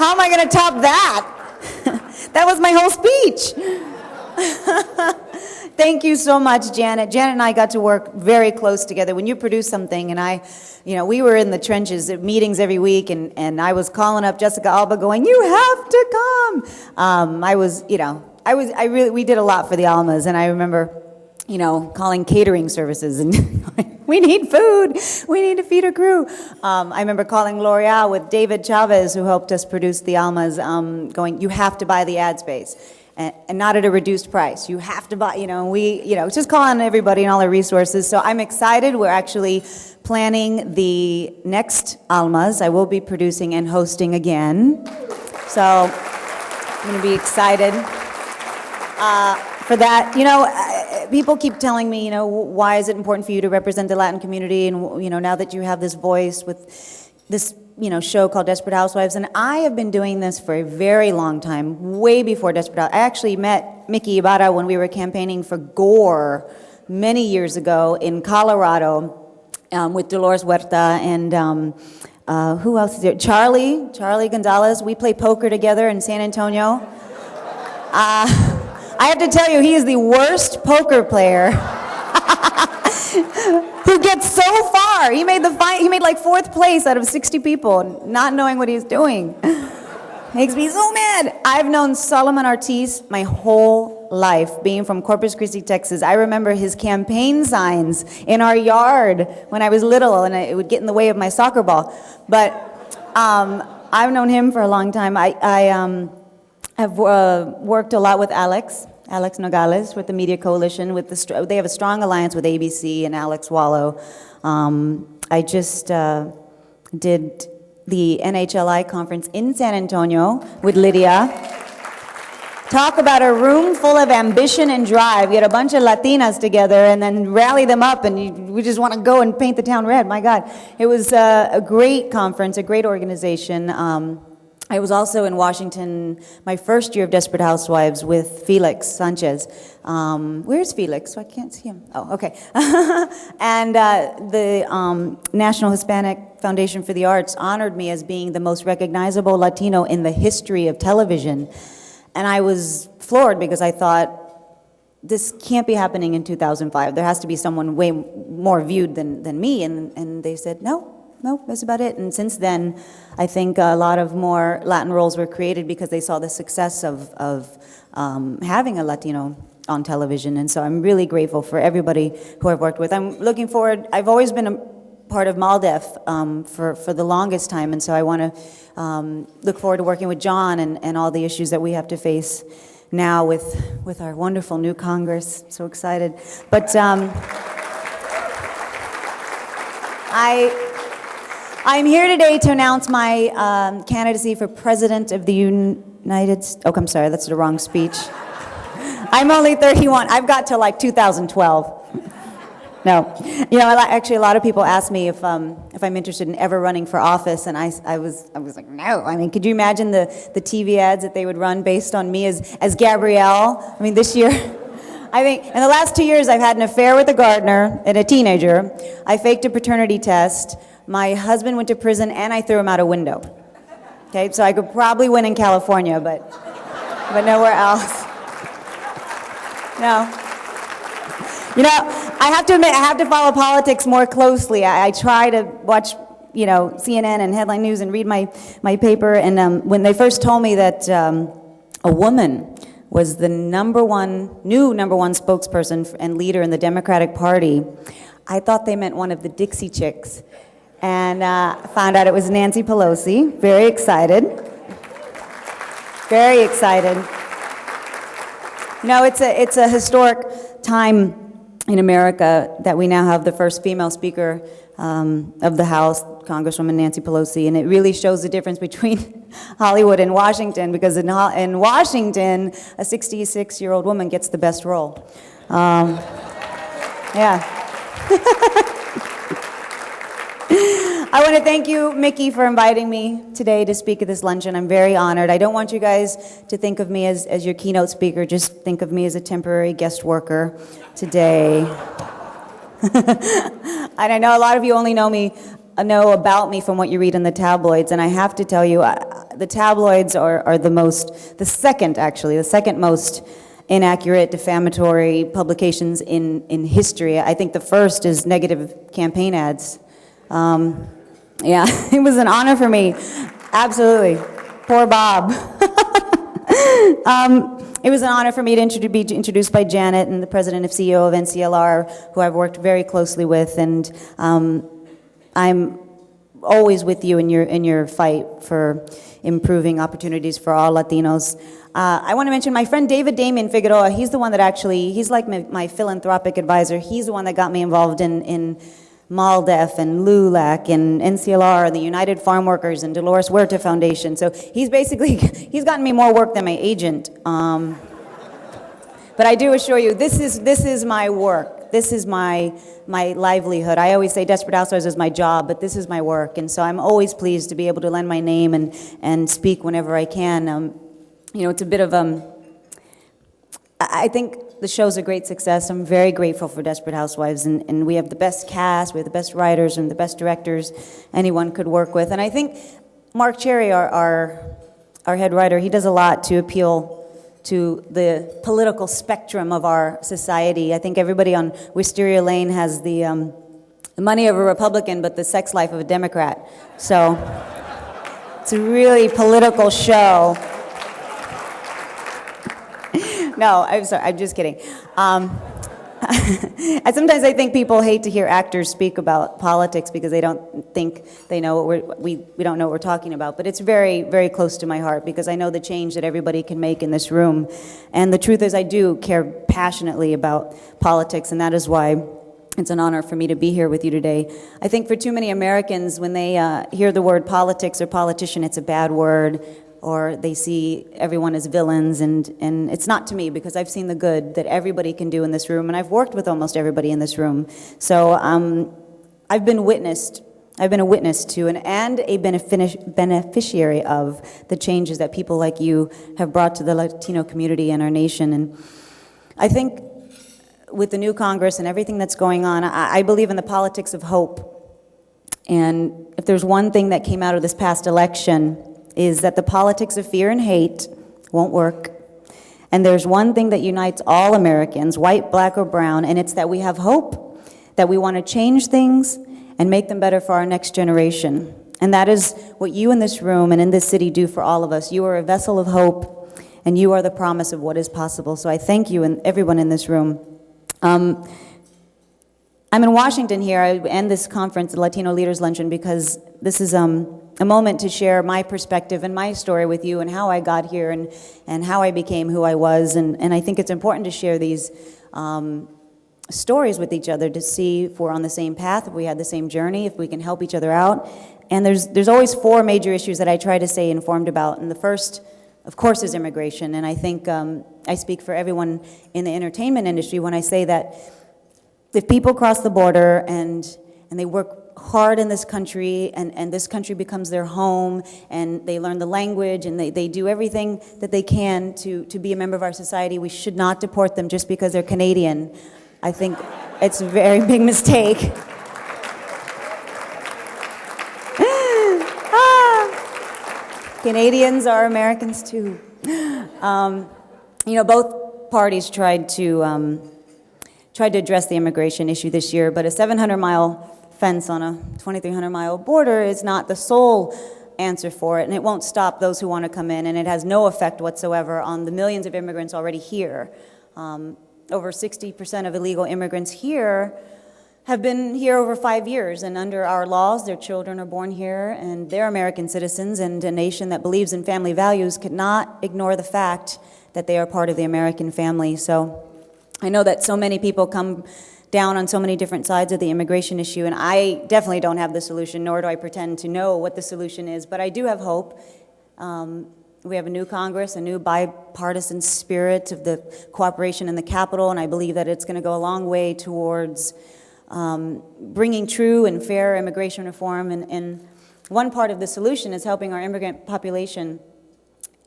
How am I going to top that? That was my whole speech. Thank you so much, Janet. Janet and I got to work very close together. When you produce something, and we were in the trenches at meetings every week, and I was calling up Jessica Alba going, you have to come. We did a lot for the Almas, and I remember, calling catering services and we need food. We need to feed a crew. I remember calling L'Oreal with David Chavez, who helped us produce the Almas, going, you have to buy the ad space. And not at a reduced price. You have to buy, just call on everybody and all their resources. So I'm excited. We're actually planning the next Almas. I will be producing and hosting again. So I'm going to be excited for that. People keep telling me, why is it important for you to represent the Latin community? And, now that you have this voice with this show called Desperate Housewives, and I have been doing this for a very long time, way before Desperate Housewives. I actually met Mickey Ibarra when we were campaigning for Gore many years ago in Colorado with Dolores Huerta and who else is there? Charlie Gonzalez. We play poker together in San Antonio. I have to tell you, he is the worst poker player. Who gets so far. He made like 4th place out of 60 people, not knowing what he's doing. Makes me so mad. I've known Solomon Ortiz my whole life, being from Corpus Christi, Texas. I remember his campaign signs in our yard when I was little, and it would get in the way of my soccer ball. But I've known him for a long time. I have worked a lot with Alex Nogales with the Media Coalition. They have a strong alliance with ABC and Alex Wallow. I just did the NHLI conference in San Antonio with Lydia. Talk about a room full of ambition and drive. You had a bunch of Latinas together and then rally them up, and we just want to go and paint the town red. My God. It was a great conference, a great organization. I was also in Washington my first year of Desperate Housewives with Felix Sanchez. Where's Felix? I can't see him. Oh, okay. And the National Hispanic Foundation for the Arts honored me as being the most recognizable Latino in the history of television. And I was floored because I thought, this can't be happening in 2005. There has to be someone way more viewed than me. And they said, no, that's about it. And since then, I think a lot of more Latin roles were created because they saw the success of having a Latino on television. And so I'm really grateful for everybody who I've worked with. I'm looking forward. I've always been a part of MALDEF for the longest time, and so I want to look forward to working with John and all the issues that we have to face now with our wonderful new Congress. So excited. But I'm here today to announce my candidacy for President of the United States. Oh, I'm sorry, that's the wrong speech. I'm only 31. I've got to like 2012. No. Actually, a lot of people ask me if I'm interested in ever running for office, and I was like, no. I mean, could you imagine the TV ads that they would run based on me as Gabrielle? I mean, this year, I think in the last 2 years, I've had an affair with a gardener and a teenager. I faked a paternity test. My husband went to prison, and I threw him out a window. Okay, so I could probably win in California, but nowhere else. No. I have to admit, I have to follow politics more closely. I try to watch, CNN and Headline News and read my paper. And when they first told me that a woman was the number one spokesperson and leader in the Democratic Party, I thought they meant one of the Dixie Chicks. And found out it was Nancy Pelosi. Very excited. Very excited. It's a historic time in America that we now have the first female speaker of the House, Congresswoman Nancy Pelosi, and it really shows the difference between Hollywood and Washington, because in Washington, a 66-year-old woman gets the best role. Yeah. I want to thank you, Mickey, for inviting me today to speak at this luncheon. I'm very honored. I don't want you guys to think of me as your keynote speaker. Just think of me as a temporary guest worker today. And I know a lot of you only know me know about me from what you read in the tabloids, and I have to tell you, the tabloids are the second most inaccurate, defamatory publications in history. I think the first is negative campaign ads. Yeah, it was an honor for me. Absolutely. Poor Bob. It was an honor for me to be introduced by Janet and the president and CEO of NCLR, who I've worked very closely with, and I'm always with you in your fight for improving opportunities for all Latinos. I want to mention my friend David Damien Figueroa. He's the one that he's like my philanthropic advisor. He's the one that got me involved in MALDEF and LULAC and NCLR and the United Farm Workers and Dolores Huerta Foundation. So he's gotten me more work than my agent. But I do assure you, this is my work. This is my livelihood. I always say Desperate Housewives is my job, but this is my work. And so I'm always pleased to be able to lend my name and speak whenever I can. It's a bit of I think the show's a great success. I'm very grateful for Desperate Housewives, and we have the best cast, we have the best writers, and the best directors anyone could work with. And I think Mark Cherry, our head writer, he does a lot to appeal to the political spectrum of our society. I think everybody on Wisteria Lane has the money of a Republican, but the sex life of a Democrat. So it's a really political show. No, I'm sorry, I'm just kidding. Sometimes I think people hate to hear actors speak about politics because they don't think they know what we don't know what we're talking about. But it's very, very close to my heart because I know the change that everybody can make in this room. And the truth is I do care passionately about politics, and that is why it's an honor for me to be here with you today. I think for too many Americans, when they hear the word politics or politician, it's a bad word, or they see everyone as villains, and it's not to me because I've seen the good that everybody can do in this room, and I've worked with almost everybody in this room. So I've been a witness to and a beneficiary of the changes that people like you have brought to the Latino community and our nation. And I think with the new Congress and everything that's going on, I believe in the politics of hope. And if there's one thing that came out of this past election, is that the politics of fear and hate won't work. And there's one thing that unites all Americans, white, black, or brown, and it's that we have hope, that we want to change things and make them better for our next generation. And that is what you in this room and in this city do for all of us. You are a vessel of hope, and you are the promise of what is possible. So I thank you and everyone in this room. I'm in Washington here. I end this conference, the Latino Leaders Luncheon, because this is a moment to share my perspective and my story with you and how I got here and how I became who I was. And I think it's important to share these stories with each other to see if we're on the same path, if we had the same journey, if we can help each other out. And there's always four major issues that I try to stay informed about. And the first, of course, is immigration. And I think I speak for everyone in the entertainment industry when I say that if people cross the border and they work hard in this country, and this country becomes their home, and they learn the language, and they do everything that they can to be a member of our society, we should not deport them just because they're Canadian. I think it's a very big mistake. Canadians are Americans too. Both parties tried to address the immigration issue this year, but a 700-mile fence on a 2,300-mile border is not the sole answer for it, and it won't stop those who want to come in, and it has no effect whatsoever on the millions of immigrants already here. Over 60% of illegal immigrants here have been here over 5 years, and under our laws, their children are born here, and they're American citizens, and a nation that believes in family values could not ignore the fact that they are part of the American family. So I know that so many people come down on so many different sides of the immigration issue, and I definitely don't have the solution, nor do I pretend to know what the solution is, but I do have hope. We have a new Congress, a new bipartisan spirit of the cooperation in the Capitol, and I believe that it's going to go a long way towards bringing true and fair immigration reform, and one part of the solution is helping our immigrant population.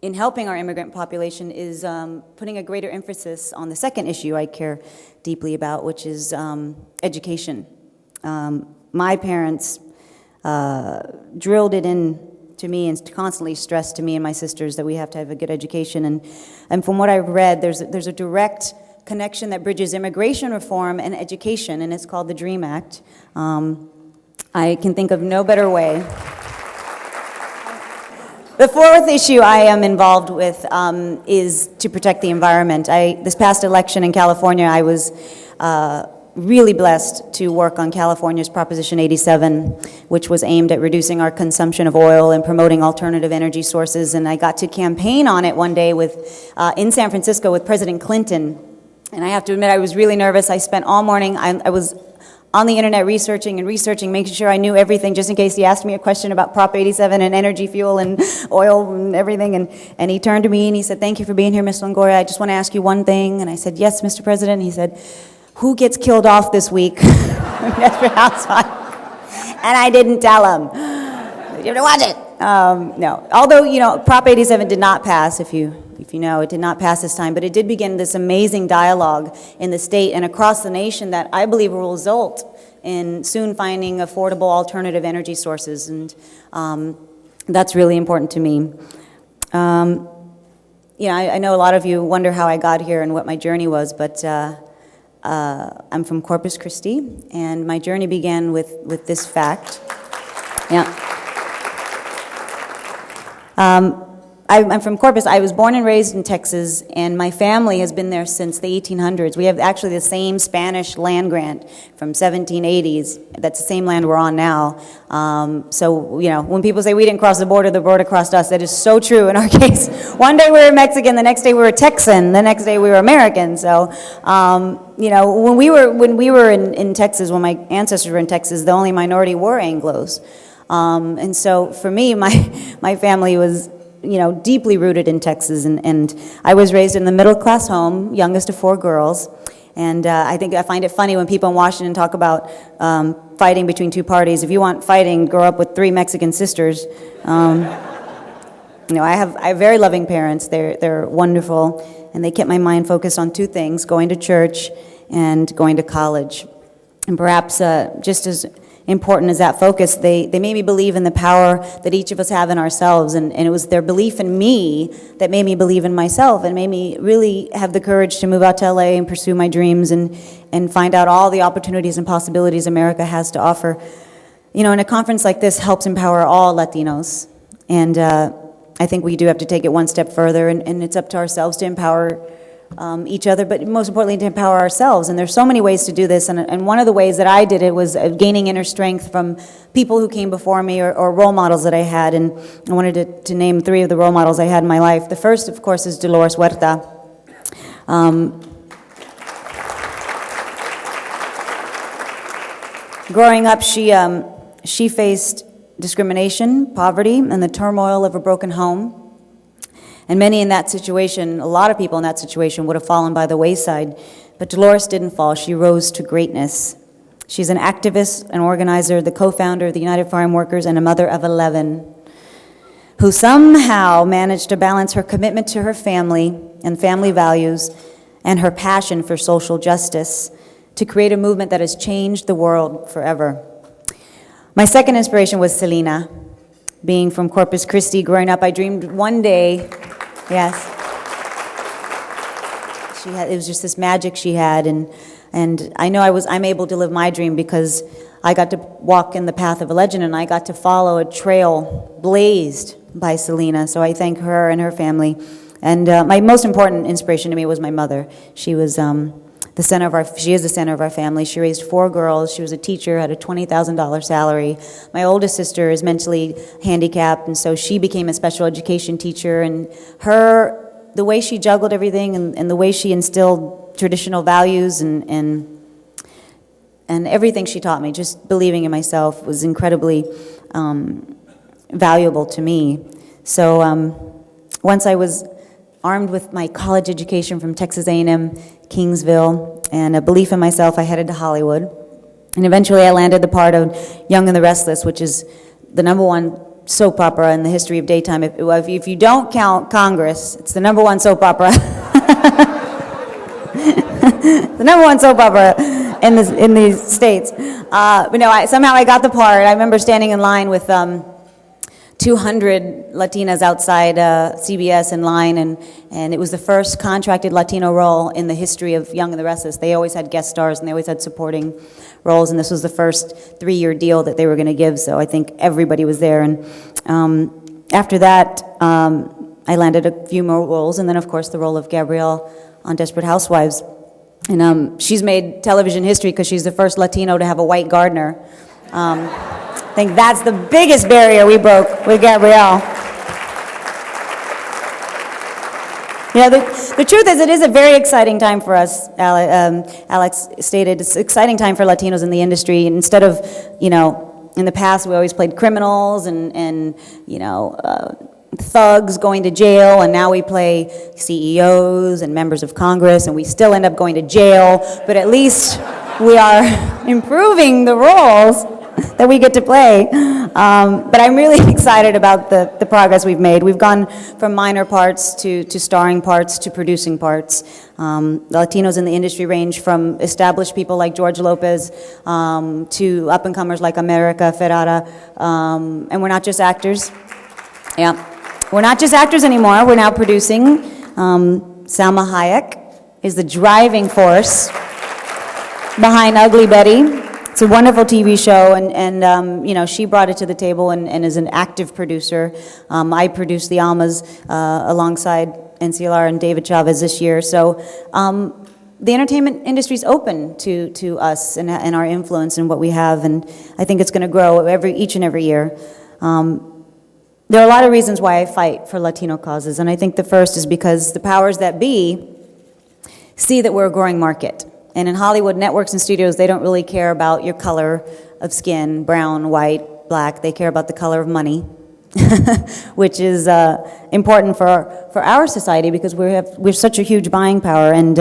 In helping our immigrant population is putting a greater emphasis on the second issue I care deeply about, which is education. My parents drilled it in to me and constantly stressed to me and my sisters that we have to have a good education. And from what I've read, there's a direct connection that bridges immigration reform and education, and it's called the DREAM Act. I can think of no better way. The fourth issue I am involved with is to protect the environment. This past election in California, I was really blessed to work on California's Proposition 87, which was aimed at reducing our consumption of oil and promoting alternative energy sources. And I got to campaign on it one day in San Francisco with President Clinton. And I have to admit, I was really nervous. I spent all morning, I was on the internet researching, making sure I knew everything just in case he asked me a question about Prop 87 and energy fuel and oil and everything. And he turned to me and he said, "Thank you for being here, Ms. Longoria. I just want to ask you one thing." And I said, "Yes, Mr. President." And he said, "Who gets killed off this week?" Housewives. And I didn't tell him. You have to watch it. No. Although, Prop 87 did not pass, if you know, it did not pass this time, but it did begin this amazing dialogue in the state and across the nation that I believe will result in soon finding affordable alternative energy sources, and that's really important to me. I know a lot of you wonder how I got here and what my journey was, but I'm from Corpus Christi, and my journey began with this fact. Yeah. I'm from Corpus. I was born and raised in Texas, and my family has been there since the 1800s. We have actually the same Spanish land grant from 1780s. That's the same land we're on now. So, when people say we didn't cross the border crossed us, that is so true in our case. One day we were Mexican, the next day we were Texan, the next day we were American. So, when we were in Texas, when my ancestors were in Texas, the only minority were Anglos. And so for me, my family was deeply rooted in Texas, and I was raised in the middle-class home, youngest of 4 girls, and I find it funny when people in Washington talk about fighting between 2 parties. If you want fighting, grow up with 3 Mexican sisters. I have very loving parents. They're wonderful, and they kept my mind focused on 2 things: going to church and going to college. And perhaps just as important as that focus, they made me believe in the power that each of us have in ourselves, and it was their belief in me that made me believe in myself and made me really have the courage to move out to LA and pursue my dreams and find out all the opportunities and possibilities America has to offer. And a conference like this helps empower all Latinos, and I think we do have to take it one step further, and it's up to ourselves to empower each other, but most importantly to empower ourselves. And there's so many ways to do this, and one of the ways that I did it was gaining inner strength from people who came before me or role models that I had, and I wanted to name 3 of the role models I had in my life. The first, of course, is Dolores Huerta. Growing up, she faced discrimination, poverty, and the turmoil of a broken home. And many in that situation, a lot of people in that situation would have fallen by the wayside. But Dolores didn't fall. She rose to greatness. She's an activist, an organizer, the co-founder of the United Farm Workers, and a mother of 11, who somehow managed to balance her commitment to her family and family values and her passion for social justice to create a movement that has changed the world forever. My second inspiration was Selena. Being from Corpus Christi, growing up, I dreamed one day. Yes. It was just this magic she had, and I know I'm able to live my dream because I got to walk in the path of a legend, and I got to follow a trail blazed by Selena. So I thank her and her family. And my most important inspiration to me was my mother. She was she is the center of our family. She raised 4 girls. She was a teacher, had a $20,000 salary. My oldest sister is mentally handicapped, and so she became a special education teacher. And the way she juggled everything and the way she instilled traditional values and everything she taught me, just believing in myself, was incredibly valuable to me. So once I was armed with my college education from Texas A&M, Kingsville, and a belief in myself, I headed to Hollywood. And eventually I landed the part of Young and the Restless, which is the #1 soap opera in the history of daytime. If you don't count Congress, it's the #1 soap opera. The #1 soap opera in the States. But no, somehow I got the part. I remember standing in line with 200 Latinas outside CBS in line, and it was the first contracted Latino role in the history of Young and the Restless. They always had guest stars, and they always had supporting roles, and this was the first 3-year deal that they were going to give, so I think everybody was there. And after that, I landed a few more roles, and then, of course, the role of Gabrielle on Desperate Housewives. And she's made television history because she's the first Latino to have a white gardener. I think that's the biggest barrier we broke with Gabrielle. The truth is, it is a very exciting time for us. Alex stated, it's an exciting time for Latinos in the industry. Instead of, in the past, we always played criminals and thugs going to jail, and now we play CEOs and members of Congress, and we still end up going to jail, but at least we are improving the roles that we get to play. But I'm really excited about the progress we've made. We've gone from minor parts to starring parts to producing parts. The Latinos in the industry range from established people like George Lopez to up-and-comers like America Ferrara, and we're not just actors. Yeah. We're not just actors anymore, we're now producing. Salma Hayek is the driving force behind Ugly Betty. It's a wonderful TV show, and she brought it to the table and is an active producer. I produced The Almas alongside NCLR and David Chavez this year. So the entertainment industry is open to us and our influence and what we have, and I think it's going to grow each and every year. There are a lot of reasons why I fight for Latino causes, and I think the first is because the powers that be see that we're a growing market. And in Hollywood, networks and studios, they don't really care about your color of skin, brown, white, black. They care about the color of money, which is important for our society because we have such a huge buying power. And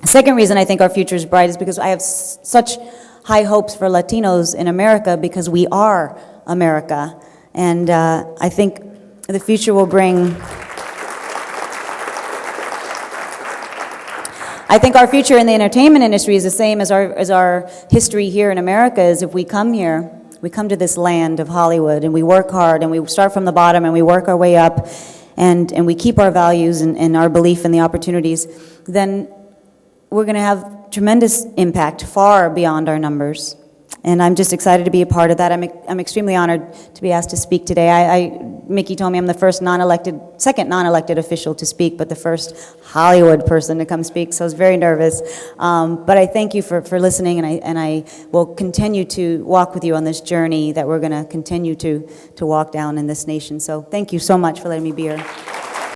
second reason I think our future is bright is because I have such high hopes for Latinos in America because we are America. And I think the future will bring... I think our future in the entertainment industry is the same as our history here in America is if we come here, we come to this land of Hollywood, and we work hard, and we start from the bottom, and we work our way up, and we keep our values and our belief in the opportunities, then we're going to have tremendous impact far beyond our numbers. And I'm just excited to be a part of that. I'm extremely honored to be asked to speak today. Mickey told me I'm the second non-elected official to speak, but the first Hollywood person to come speak, so I was very nervous. But I thank you for listening, and I will continue to walk with you on this journey that we're going to continue to walk down in this nation. So thank you so much for letting me be here.